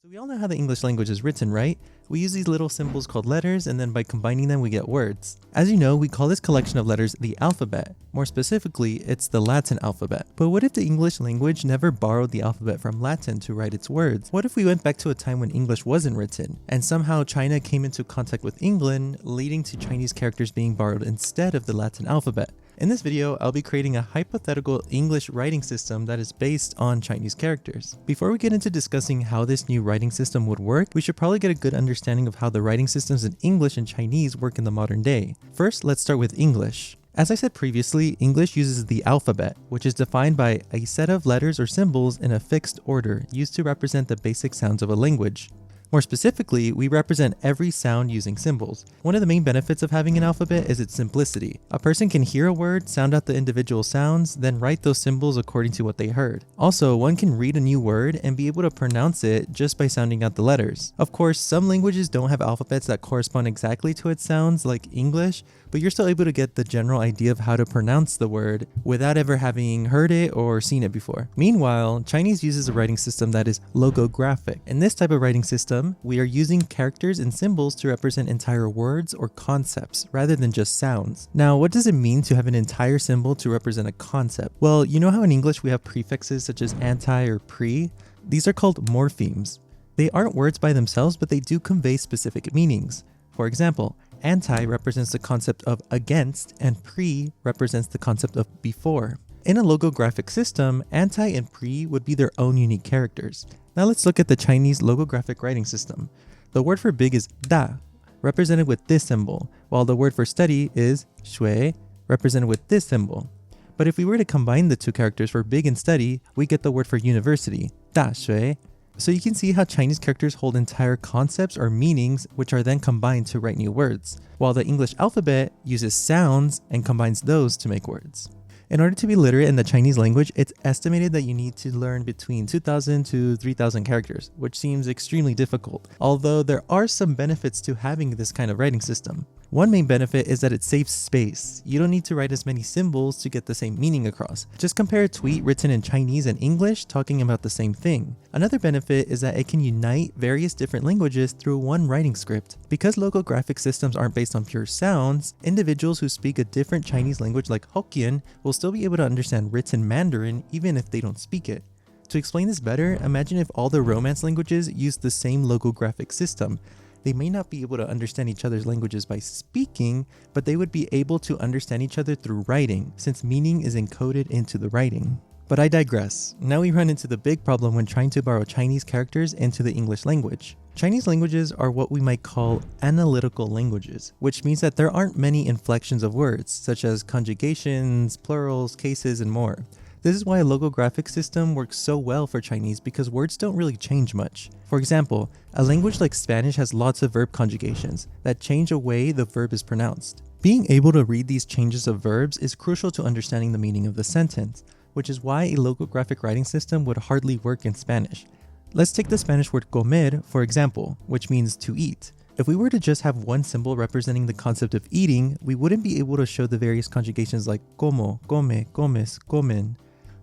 So we all know how the English language is written, right? We use these little symbols called letters, and then by combining them we get words. As you know, we call this collection of letters the alphabet. More specifically, it's the Latin alphabet. But what if the English language never borrowed the alphabet from Latin to write its words? What if we went back to a time when English wasn't written, and somehow China came into contact with England, leading to Chinese characters being borrowed instead of the Latin alphabet? In this video, I'll be creating a hypothetical English writing system that is based on Chinese characters. Before we get into discussing how this new writing system would work, we should probably get a good understanding of how the writing systems in English and Chinese work in the modern day. First, let's start with English. As I said previously, English uses the alphabet, which is defined by a set of letters or symbols in a fixed order used to represent the basic sounds of a language. More specifically, we represent every sound using symbols. One of the main benefits of having an alphabet is its simplicity. A person can hear a word, sound out the individual sounds, then write those symbols according to what they heard. Also, one can read a new word and be able to pronounce it just by sounding out the letters. Of course, some languages don't have alphabets that correspond exactly to its sounds, like English, but you're still able to get the general idea of how to pronounce the word without ever having heard it or seen it before. Meanwhile, Chinese uses a writing system that is logographic. In this type of writing system, we are using characters and symbols to represent entire words or concepts rather than just sounds. Now, what does it mean to have an entire symbol to represent a concept? Well, you know how in English we have prefixes such as anti or pre? These are called morphemes. They aren't words by themselves, but they do convey specific meanings. For example, anti represents the concept of against, and pre represents the concept of before. In a logographic system, anti and pre would be their own unique characters. Now let's look at the Chinese logographic writing system. The word for big is da, represented with this symbol, while the word for study is shui, represented with this symbol. But if we were to combine the two characters for big and study, we get the word for university, da shui. So you can see how Chinese characters hold entire concepts or meanings which are then combined to write new words, while the English alphabet uses sounds and combines those to make words. In order to be literate in the Chinese language, it's estimated that you need to learn between 2,000 to 3,000 characters, which seems extremely difficult, although there are some benefits to having this kind of writing system. One main benefit is that it saves space. You don't need to write as many symbols to get the same meaning across. Just compare a tweet written in Chinese and English talking about the same thing. Another benefit is that it can unite various different languages through one writing script. Because logographic systems aren't based on pure sounds, individuals who speak a different Chinese language like Hokkien will still be able to understand written Mandarin even if they don't speak it. To explain this better, imagine if all the Romance languages used the same logographic system. They may not be able to understand each other's languages by speaking, but they would be able to understand each other through writing, since meaning is encoded into the writing. But I digress. Now we run into the big problem when trying to borrow Chinese characters into the English language. Chinese languages are what we might call analytical languages, which means that there aren't many inflections of words, such as conjugations, plurals, cases, and more. This is why a logographic system works so well for Chinese because words don't really change much. For example, a language like Spanish has lots of verb conjugations that change the way the verb is pronounced. Being able to read these changes of verbs is crucial to understanding the meaning of the sentence, which is why a logographic writing system would hardly work in Spanish. Let's take the Spanish word comer, for example, which means to eat. If we were to just have one symbol representing the concept of eating, we wouldn't be able to show the various conjugations like como, come, comes, comen.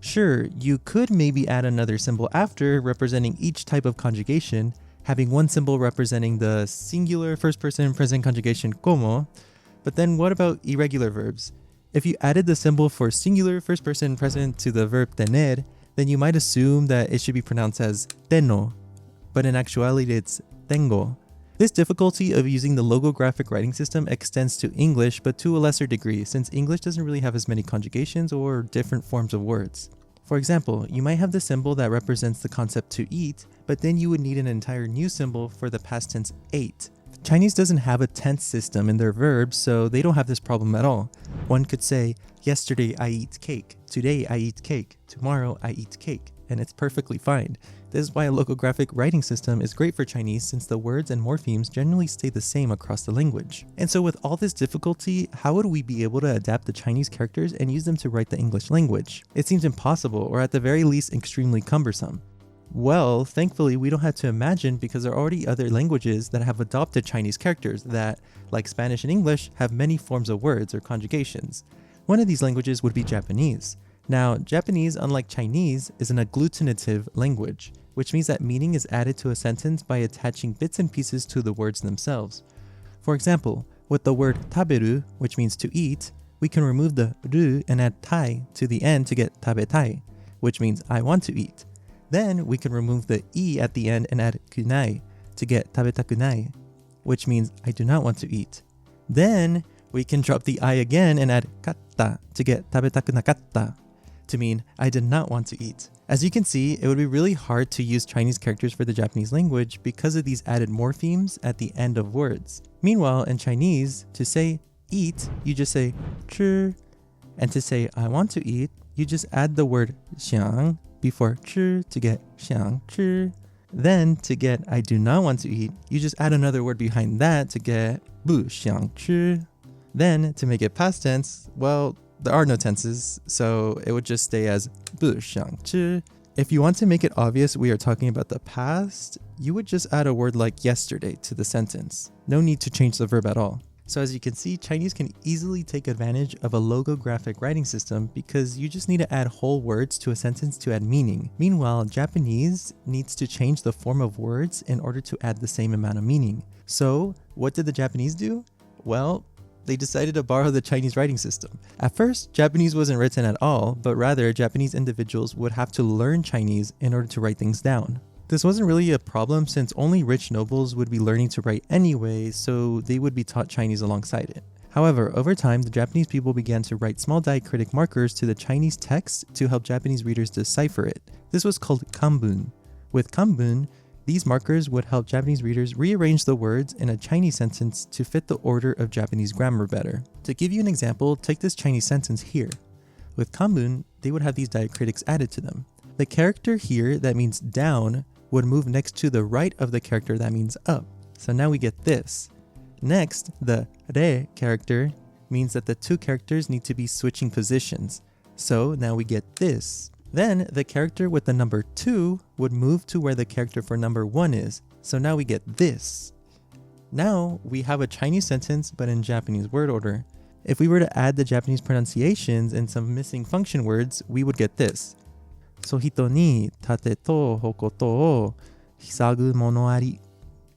Sure, you could maybe add another symbol after representing each type of conjugation, having one symbol representing the singular first person present conjugation como, but then what about irregular verbs? If you added the symbol for singular first person present to the verb tener, then you might assume that it should be pronounced as teno, but in actuality it's tengo. This difficulty of using the logographic writing system extends to English, but to a lesser degree, since English doesn't really have as many conjugations or different forms of words. For example, you might have the symbol that represents the concept to eat, but then you would need an entire new symbol for the past tense ate. Chinese doesn't have a tense system in their verbs, so they don't have this problem at all. One could say, yesterday I eat cake, today I eat cake, tomorrow I eat cake, and it's perfectly fine. This is why a logographic writing system is great for Chinese since the words and morphemes generally stay the same across the language. And so with all this difficulty, how would we be able to adapt the Chinese characters and use them to write the English language? It seems impossible, or at the very least extremely cumbersome. Well, thankfully we don't have to imagine because there are already other languages that have adopted Chinese characters that, like Spanish and English, have many forms of words or conjugations. One of these languages would be Japanese. Now, Japanese, unlike Chinese, is an agglutinative language. which means that meaning is added to a sentence by attaching bits and pieces to the words themselves. For example, with the word taberu, which means to eat, we can remove the ru and add tai to the end to get tabetai, which means I want to eat. Then we can remove the i at the end and add kunai to get tabetakunai, which means I do not want to eat. Then we can drop the I again and add katta to get tabetakunakatta, to mean I did not want to eat. As you can see, it would be really hard to use Chinese characters for the Japanese language because of these added morphemes at the end of words. Meanwhile, in Chinese, to say eat, you just say 吃, and to say I want to eat, you just add the word 想 before 吃 to get 想吃. Then to get I do not want to eat, you just add another word behind that to get 不想吃. Then to make it past tense, well, there are no tenses, so it would just stay as 不想吃. If you want to make it obvious we are talking about the past, you would just add a word like yesterday to the sentence. No need to change the verb at all. So as you can see, Chinese can easily take advantage of a logographic writing system because you just need to add whole words to a sentence to add meaning. Meanwhile, Japanese needs to change the form of words in order to add the same amount of meaning. So what did the Japanese do? Well, they decided to borrow the Chinese writing system. At first, Japanese wasn't written at all, but rather Japanese individuals would have to learn Chinese in order to write things down. This wasn't really a problem since only rich nobles would be learning to write anyway, so they would be taught Chinese alongside it. However, over time, the Japanese people began to write small diacritic markers to the Chinese text to help Japanese readers decipher it. This was called kanbun. With kanbun, these markers would help Japanese readers rearrange the words in a Chinese sentence to fit the order of Japanese grammar better. To give you an example, take this Chinese sentence here. With kanbun, they would have these diacritics added to them. The character here that means down would move next to the right of the character that means up. So now we get this. Next, the re character means that the two characters need to be switching positions. So now we get this. Then the character with the number 2 would move to where the character for number 1 is. So now we get this. Now we have a Chinese sentence but in Japanese word order. If we were to add the Japanese pronunciations and some missing function words, we would get this. Sohito ni tate to hokoto o hisagu mono ari.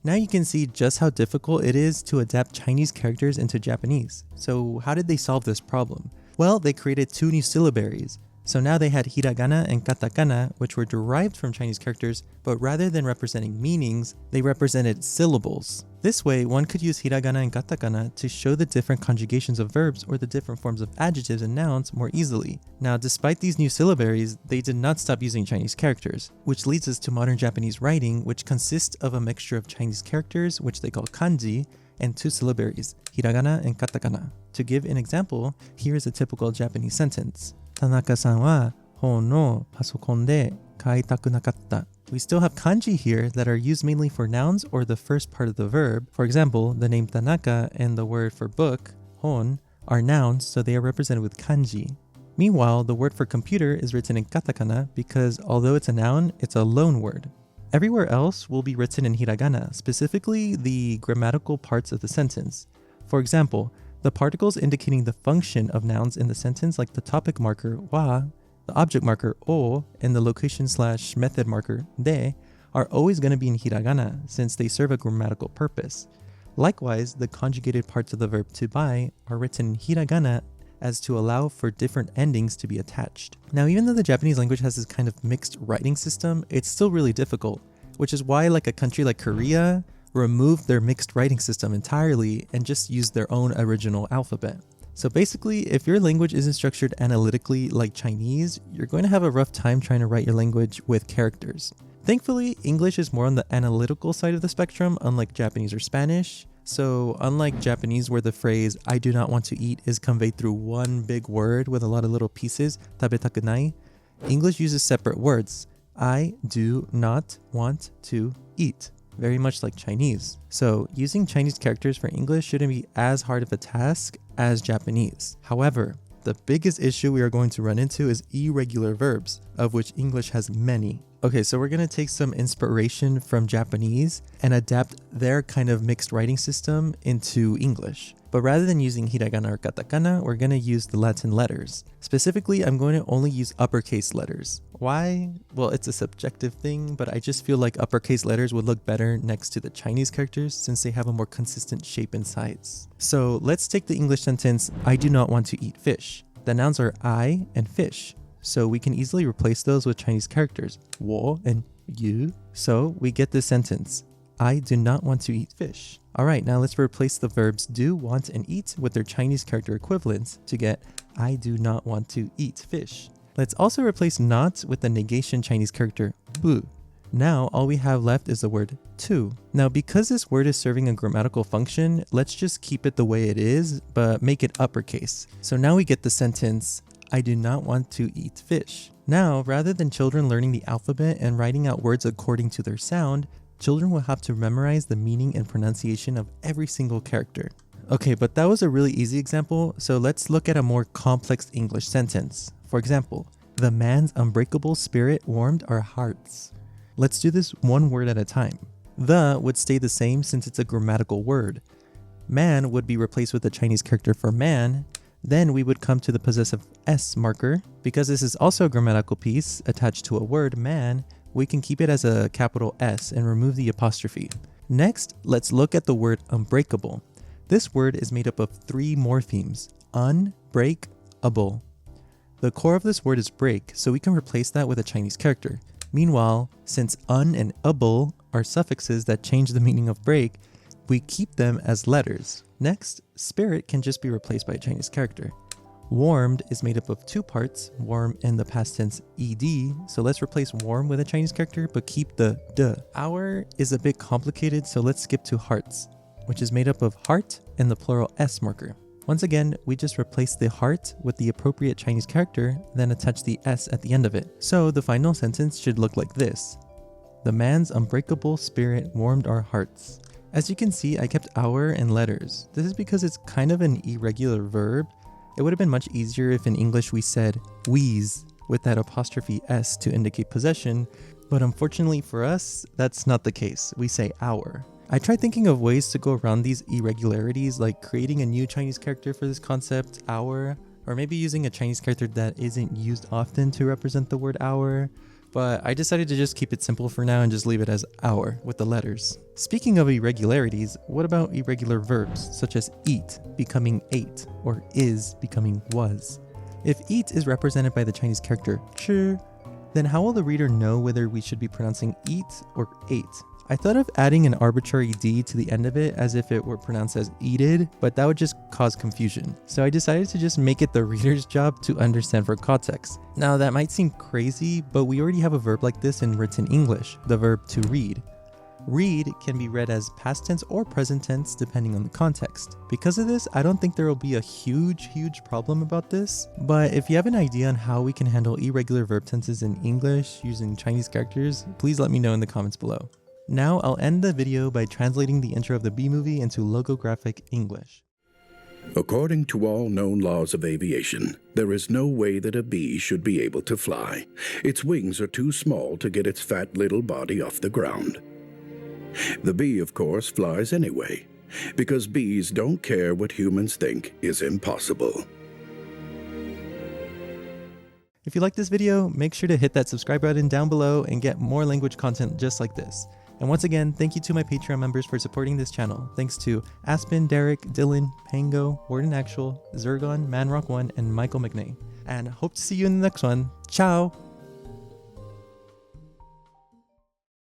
Now you can see just how difficult it is to adapt Chinese characters into Japanese. So how did they solve this problem? Well, they created 2 new syllabaries. So now they had hiragana and katakana, which were derived from Chinese characters, but rather than representing meanings, they represented syllables. This way, one could use hiragana and katakana to show the different conjugations of verbs or the different forms of adjectives and nouns more easily. Now, despite these new syllabaries, they did not stop using Chinese characters, which leads us to modern Japanese writing, which consists of a mixture of Chinese characters, which they call kanji, and 2 syllabaries, hiragana and katakana. To give an example, here is a typical Japanese sentence. Tanaka-san wa hon no pasokon de kaitaku nakatta. We still have kanji here that are used mainly for nouns or the first part of the verb. For example, the name Tanaka and the word for book, hon, are nouns, so they are represented with kanji. Meanwhile, the word for computer is written in katakana because although it's a noun, it's a loan word. Everywhere else will be written in hiragana, specifically the grammatical parts of the sentence. For example, the particles indicating the function of nouns in the sentence, like the topic marker wa, the object marker o, and the location/method marker de, are always going to be in hiragana since they serve a grammatical purpose. Likewise, the conjugated parts of the verb to buy are written in hiragana as to allow for different endings to be attached. Now, even though the Japanese language has this kind of mixed writing system, it's still really difficult, which is why like a country like Korea removed their mixed writing system entirely and just used their own original alphabet. So basically, if your language isn't structured analytically like Chinese, you're going to have a rough time trying to write your language with characters. Thankfully, English is more on the analytical side of the spectrum, unlike Japanese or Spanish. So unlike Japanese, where the phrase "I do not want to eat" is conveyed through one big word with a lot of little pieces, tabetakunai, English uses separate words. I do not want to eat. Very much like Chinese. So using Chinese characters for English shouldn't be as hard of a task as Japanese. However, the biggest issue we are going to run into is irregular verbs, of which English has many. Okay, so we're going to take some inspiration from Japanese and adapt their kind of mixed writing system into English. But rather than using hiragana or katakana, we're going to use the Latin letters. Specifically, I'm going to only use uppercase letters. Why? Well, it's a subjective thing, but I just feel like uppercase letters would look better next to the Chinese characters since they have a more consistent shape and size. So let's take the English sentence, I do not want to eat fish. The nouns are I and fish. So we can easily replace those with Chinese characters, 我 and you. So we get this sentence, I do not want to eat fish. Alright, now let's replace the verbs do, want, and eat with their Chinese character equivalents to get I do not want to eat fish. Let's also replace not with the negation Chinese character 不. Now all we have left is the word to. Now because this word is serving a grammatical function, let's just keep it the way it is, but make it uppercase. So now we get the sentence, I do not want to eat fish. Now, rather than children learning the alphabet and writing out words according to their sound, children will have to memorize the meaning and pronunciation of every single character. Okay, but that was a really easy example, so let's look at a more complex English sentence. For example, the man's unbreakable spirit warmed our hearts. Let's do this one word at a time. The would stay the same since it's a grammatical word. Man would be replaced with the Chinese character for man. Then we would come to the possessive S marker. Because this is also a grammatical piece attached to a word, man, we can keep it as a capital S and remove the apostrophe. Next, let's look at the word unbreakable. This word is made up of three morphemes, unbreakable. The core of this word is break, so we can replace that with a Chinese character. Meanwhile, since un and able are suffixes that change the meaning of break, we keep them as letters. Next, spirit can just be replaced by a Chinese character. Warmed is made up of two parts, warm in the past tense ed, so let's replace warm with a Chinese character but keep the d. Our is a bit complicated, so let's skip to hearts, which is made up of heart and the plural S marker. Once again, we just replace the heart with the appropriate Chinese character, then attach the S at the end of it. So the final sentence should look like this. The man's unbreakable spirit warmed our hearts. As you can see, I kept our in letters. This is because it's kind of an irregular verb. It would have been much easier if in English we said we's with that apostrophe S to indicate possession, but unfortunately for us, that's not the case. We say our. I tried thinking of ways to go around these irregularities, like creating a new Chinese character for this concept, our, or maybe using a Chinese character that isn't used often to represent the word our. But I decided to just keep it simple for now and just leave it as our with the letters. Speaking of irregularities, what about irregular verbs such as eat becoming ate or is becoming was? If eat is represented by the Chinese character 吃, then how will the reader know whether we should be pronouncing eat or ate? I thought of adding an arbitrary D to the end of it as if it were pronounced as eated, but that would just cause confusion. So I decided to just make it the reader's job to understand for context. Now that might seem crazy, but we already have a verb like this in written English, the verb to read. Read can be read as past tense or present tense depending on the context. Because of this, I don't think there will be a huge problem about this, but if you have an idea on how we can handle irregular verb tenses in English using Chinese characters, please let me know in the comments below. Now I'll end the video by translating the intro of the Bee Movie into logographic English. According to all known laws of aviation, there is no way that a bee should be able to fly. Its wings are too small to get its fat little body off the ground. The bee, of course, flies anyway, because bees don't care what humans think is impossible. If you like this video, make sure to hit that subscribe button down below and get more language content just like this. And once again, thank you to my Patreon members for supporting this channel. Thanks to Aspen, Derek, Dylan, Pango, Warden Actual, Zergon, Manrock1, and Michael McNay. And hope to see you in the next one. Ciao!